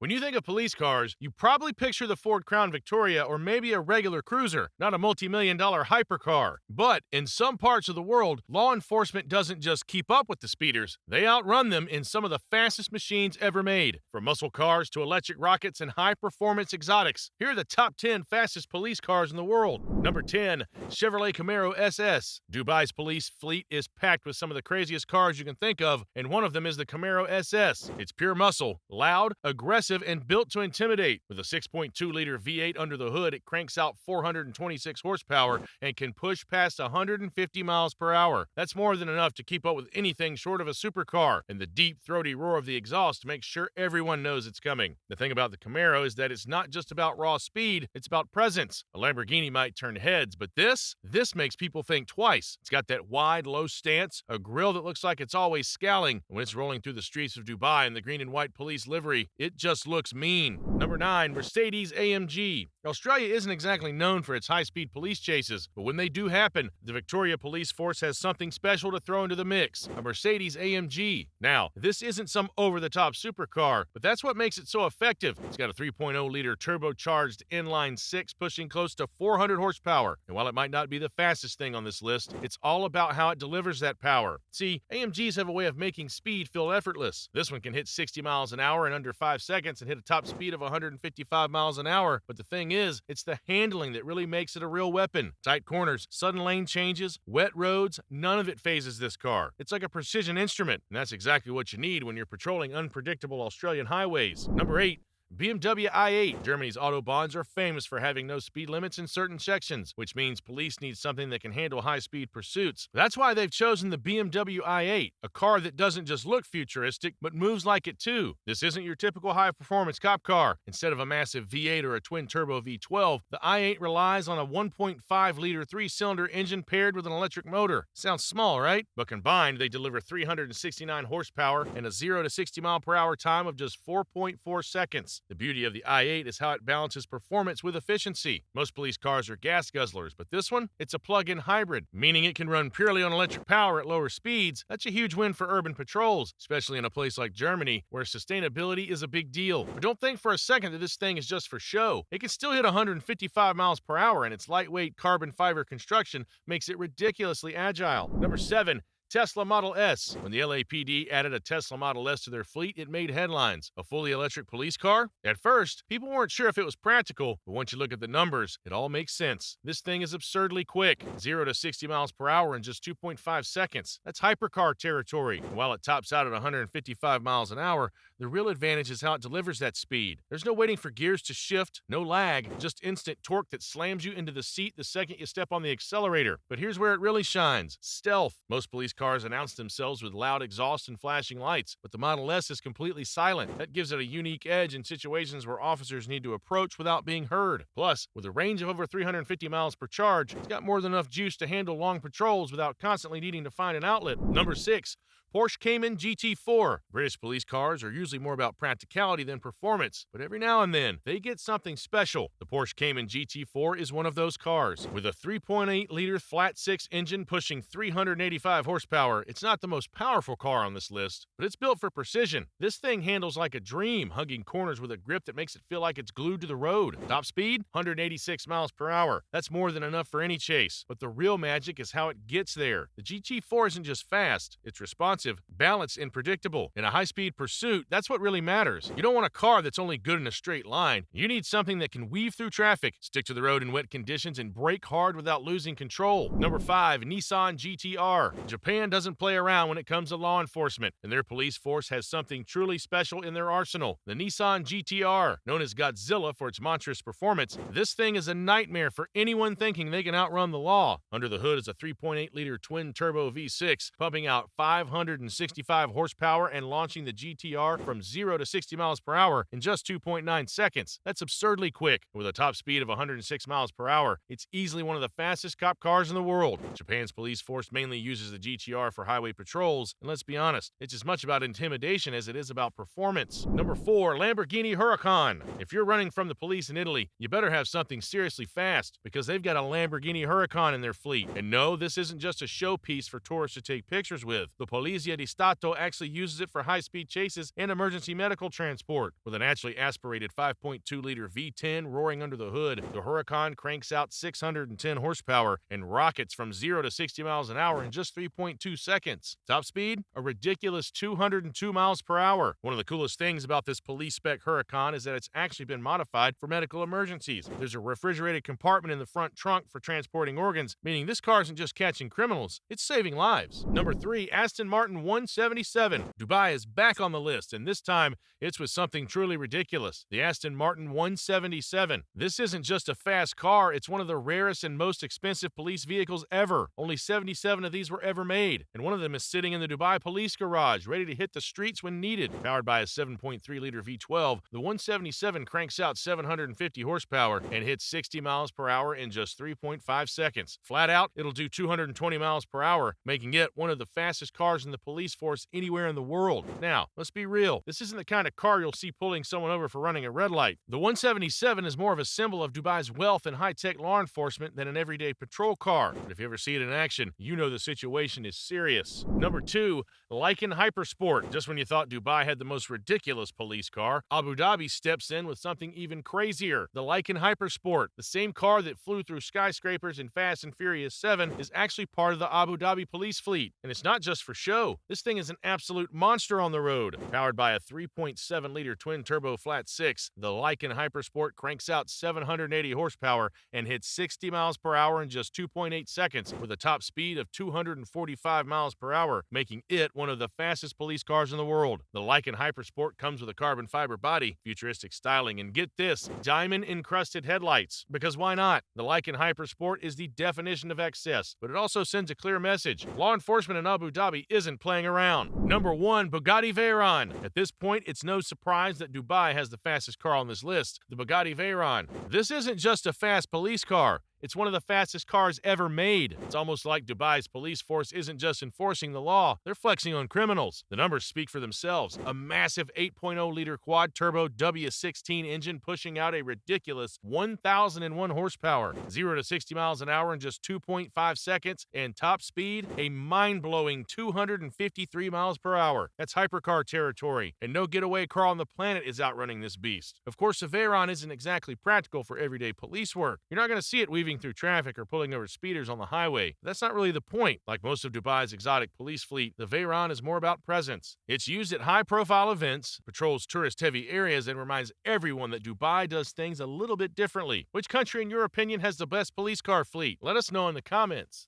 When you think of police cars, you probably picture the Ford Crown Victoria or maybe a regular cruiser, not a multi-million-dollar hypercar. But in some parts of the world, law enforcement doesn't just keep up with the speeders, they outrun them in some of the fastest machines ever made. From muscle cars to electric rockets and high-performance exotics, here are the top 10 fastest police cars in the world. Number 10, Chevrolet Camaro SS. Dubai's police fleet is packed with some of the craziest cars you can think of, and one of them is the Camaro SS. It's pure muscle, loud, aggressive, and built to intimidate. With a 6.2-liter V8 under the hood, it cranks out 426 horsepower and can push past 150 miles per hour. That's more than enough to keep up with anything short of a supercar, and the deep, throaty roar of the exhaust makes sure everyone knows it's coming. The thing about the Camaro is that it's not just about raw speed, it's about presence. A Lamborghini might turn heads, but this makes people think twice. It's got that wide, low stance, a grille that looks like it's always scowling, and when it's rolling through the streets of Dubai in the green and white police livery, it just looks mean. Number 9, Mercedes-AMG. Australia isn't exactly known for its high-speed police chases, but when they do happen, the Victoria Police Force has something special to throw into the mix, a Mercedes-AMG. Now, this isn't some over-the-top supercar, but that's what makes it so effective. It's got a 3.0-liter turbocharged inline-six pushing close to 400 horsepower, and while it might not be the fastest thing on this list, it's all about how it delivers that power. See, AMGs have a way of making speed feel effortless. This one can hit 60 miles an hour in under 5 seconds and hit a top speed of 155 miles an hour, but the thing is, it's the handling that really makes it a real weapon. Tight corners, sudden lane changes, wet roads, none of it phases this car. It's like a precision instrument, and that's exactly what you need when you're patrolling unpredictable Australian highways. Number 8, BMW i8. Germany's Autobahns are famous for having no speed limits in certain sections, which means police need something that can handle high-speed pursuits. That's why they've chosen the BMW i8, a car that doesn't just look futuristic, but moves like it too. This isn't your typical high-performance cop car. Instead of a massive V8 or a twin-turbo V12, the i8 relies on a 1.5-liter 3-cylinder engine paired with an electric motor. Sounds small, right? But combined, they deliver 369 horsepower and a 0 to 60 mile per hour time of just 4.4 seconds. The beauty of the i8 is how it balances performance with efficiency. Most police cars are gas guzzlers, but this one, it's a plug-in hybrid, meaning it can run purely on electric power at lower speeds. That's a huge win for urban patrols, especially in a place like Germany, where sustainability is a big deal. But don't think for a second that this thing is just for show. It can still hit 155 miles per hour, and its lightweight carbon fiber construction makes it ridiculously agile. Number 7, Tesla Model S. When the LAPD added a Tesla Model S to their fleet, it made headlines. A fully electric police car? At first, people weren't sure if it was practical, but once you look at the numbers, it all makes sense. This thing is absurdly quick, 0 to 60 miles per hour in just 2.5 seconds. That's hypercar territory. And while it tops out at 155 miles an hour, the real advantage is how it delivers that speed. There's no waiting for gears to shift, no lag, just instant torque that slams you into the seat the second you step on the accelerator. But here's where it really shines: stealth. Most police cars announce themselves with loud exhaust and flashing lights, but the Model S is completely silent. That gives it a unique edge in situations where officers need to approach without being heard. Plus, with a range of over 350 miles per charge, it's got more than enough juice to handle long patrols without constantly needing to find an outlet. Number 6, Porsche Cayman GT4. British police cars are usually more about practicality than performance, but every now and then, they get something special. The Porsche Cayman GT4 is one of those cars. With a 3.8-liter flat-six engine pushing 385 horsepower, it's not the most powerful car on this list, but it's built for precision. This thing handles like a dream, hugging corners with a grip that makes it feel like it's glued to the road. Top speed? 186 miles per hour. That's more than enough for any chase, but the real magic is how it gets there. The GT4 isn't just fast, it's responsive, balanced, and predictable. In a high-speed pursuit, that's what really matters. You don't want a car that's only good in a straight line. You need something that can weave through traffic, stick to the road in wet conditions, and brake hard without losing control. Number 5, Nissan GT-R. Japan doesn't play around when it comes to law enforcement, and their police force has something truly special in their arsenal: the Nissan GT-R. Known as Godzilla for its monstrous performance, this thing is a nightmare for anyone thinking they can outrun the law. Under the hood is a 3.8-liter twin-turbo V6, pumping out 565 horsepower and launching the GT-R from 0 to 60 miles per hour in just 2.9 seconds. That's absurdly quick. With a top speed of 106 miles per hour, it's easily one of the fastest cop cars in the world. Japan's police force mainly uses the GT-R for highway patrols, and let's be honest, it's as much about intimidation as it is about performance. Number 4, Lamborghini Huracán. If you're running from the police in Italy, you better have something seriously fast, because they've got a Lamborghini Huracán in their fleet. And no, this isn't just a showpiece for tourists to take pictures with. The police Polizia di Stato actually uses it for high-speed chases and emergency medical transport. With a naturally aspirated 5.2-liter V10 roaring under the hood, the Huracán cranks out 610 horsepower and rockets from 0 to 60 miles an hour in just 3.2 seconds. Top speed? A ridiculous 202 miles per hour. One of the coolest things about this police-spec Huracán is that it's actually been modified for medical emergencies. There's a refrigerated compartment in the front trunk for transporting organs, meaning this car isn't just catching criminals, it's saving lives. Number 3, Aston Martin One-77. Dubai is back on the list, and this time it's with something truly ridiculous. The Aston Martin One-77. This isn't just a fast car, it's one of the rarest and most expensive police vehicles ever. Only 77 of these were ever made, and one of them is sitting in the Dubai police garage, ready to hit the streets when needed. Powered by a 7.3-liter V12, the 177 cranks out 750 horsepower and hits 60 miles per hour in just 3.5 seconds. Flat out, it'll do 220 miles per hour, making it one of the fastest cars in the police force anywhere in the world. Now, let's be real. This isn't the kind of car you'll see pulling someone over for running a red light. The 177 is more of a symbol of Dubai's wealth and high-tech law enforcement than an everyday patrol car. But if you ever see it in action, you know the situation is serious. Number 2, Lykan HyperSport. Just when you thought Dubai had the most ridiculous police car, Abu Dhabi steps in with something even crazier. The Lykan HyperSport, the same car that flew through skyscrapers in Fast and Furious 7, is actually part of the Abu Dhabi police fleet. And it's not just for show. This thing is an absolute monster on the road. Powered by a 3.7-liter twin-turbo flat-6, the Lykan HyperSport cranks out 780 horsepower and hits 60 miles per hour in just 2.8 seconds with a top speed of 245 miles per hour, making it one of the fastest police cars in the world. The Lykan HyperSport comes with a carbon fiber body, futuristic styling, and get this, diamond-encrusted headlights. Because why not? The Lykan HyperSport is the definition of excess, but it also sends a clear message. Law enforcement in Abu Dhabi isn't playing around. Number 1, Bugatti Veyron. At this point, it's no surprise that Dubai has the fastest car on this list, the Bugatti Veyron. This isn't just a fast police car. It's one of the fastest cars ever made. It's almost like Dubai's police force isn't just enforcing the law, they're flexing on criminals. The numbers speak for themselves. A massive 8.0-liter quad-turbo W16 engine pushing out a ridiculous 1,001 horsepower, 0 to 60 miles an hour in just 2.5 seconds, and top speed, a mind-blowing 253 miles per hour. That's hypercar territory, and no getaway car on the planet is outrunning this beast. Of course, the Veyron isn't exactly practical for everyday police work. You're not going to see it weaving through traffic or pulling over speeders on the highway. But that's not really the point. Like most of Dubai's exotic police fleet, the Veyron is more about presence. It's used at high-profile events, patrols tourist-heavy areas, and reminds everyone that Dubai does things a little bit differently. Which country, in your opinion, has the best police car fleet? Let us know in the comments.